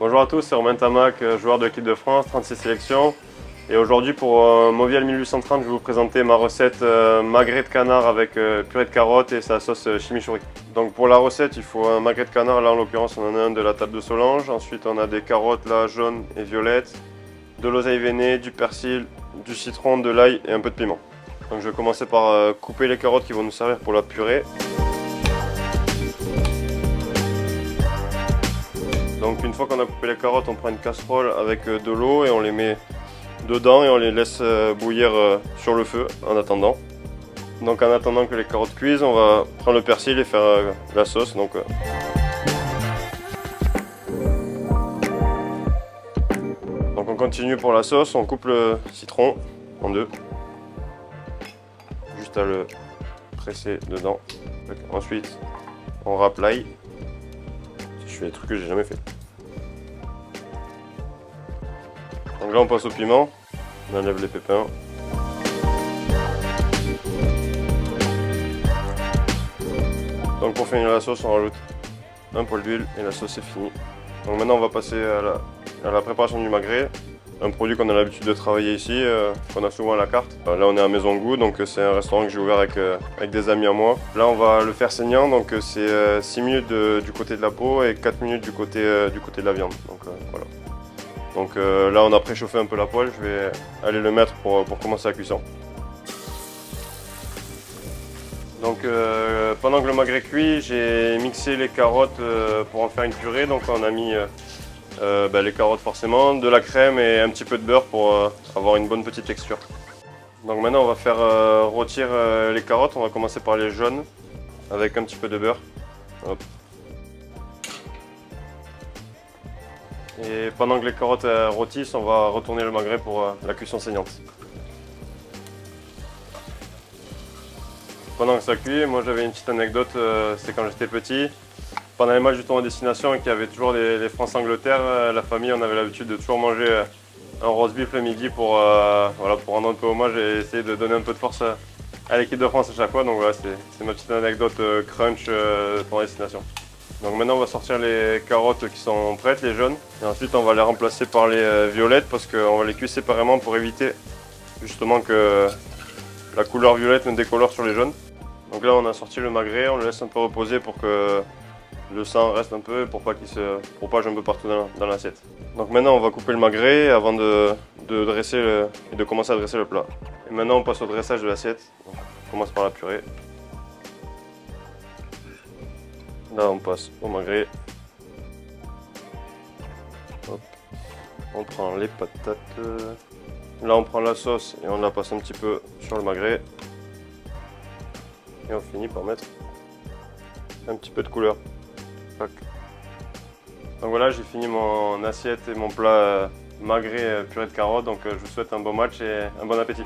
Bonjour à tous, c'est Romain Tamac, joueur de l'équipe de France, 36 sélections. Et aujourd'hui pour Movial 1830, je vais vous présenter ma recette magret de canard avec purée de carottes et sa sauce chimichurri. Donc pour la recette, il faut un magret de canard, là en l'occurrence on en a un de la table de Solange. Ensuite on a des carottes là jaunes et violettes, de l'oseille veinée, du persil, du citron, de l'ail et un peu de piment. Donc je vais commencer par couper les carottes qui vont nous servir pour la purée. Donc une fois qu'on a coupé les carottes, on prend une casserole avec de l'eau et on les met dedans et on les laisse bouillir sur le feu en attendant. Donc en attendant que les carottes cuisent, on va prendre le persil et faire la sauce. Donc on continue pour la sauce, on coupe le citron en deux. Juste à le presser dedans. Ensuite, on râpe l'ail. Je fais des trucs que j'ai jamais fait. Donc là on passe au piment, on enlève les pépins. Donc pour finir la sauce, on rajoute un poil d'huile et la sauce est finie. Donc maintenant on va passer à la préparation du magret, un produit qu'on a l'habitude de travailler ici, qu'on a souvent à la carte. Là on est à Maison Goût, donc c'est un restaurant que j'ai ouvert avec des amis à moi. Là on va le faire saignant, donc c'est 6 minutes du côté de la peau et 4 minutes du côté de la viande. Donc voilà. Donc là on a préchauffé un peu la poêle, je vais aller le mettre pour commencer la cuisson. Donc pendant que le magret cuit, j'ai mixé les carottes pour en faire une purée. Donc on a mis les carottes forcément, de la crème et un petit peu de beurre pour avoir une bonne petite texture. Donc maintenant on va faire rôtir les carottes, on va commencer par les jaunes avec un petit peu de beurre. Hop. Et pendant que les carottes rôtissent, on va retourner le magret pour la cuisson saignante. Pendant que ça cuit, moi j'avais une petite anecdote, c'est quand j'étais petit. Pendant les matchs du tournoi destination et qu'il y avait toujours les France-Angleterre, la famille on avait l'habitude de toujours manger un roast beef le midi pour rendre un peu hommage et essayer de donner un peu de force à l'équipe de France à chaque fois. Donc voilà, c'est ma petite anecdote crunch tournoi destination. Donc maintenant on va sortir les carottes qui sont prêtes, les jaunes, et ensuite on va les remplacer par les violettes parce qu'on va les cuire séparément pour éviter justement que la couleur violette ne décolore sur les jaunes. Donc là on a sorti le magret, on le laisse un peu reposer pour que le sang reste un peu, pour pas qu'il se propage un peu partout dans l'assiette. Donc maintenant on va couper le magret avant de dresser et de commencer à dresser le plat. Et maintenant on passe au dressage de l'assiette. On commence par la purée. Là on passe au magret. Hop. On prend les patates. Là on prend la sauce et on la passe un petit peu sur le magret. Et on finit par mettre un petit peu de couleur. Tac. Donc voilà, j'ai fini mon assiette et mon plat magret purée de carottes. Donc je vous souhaite un bon match et un bon appétit.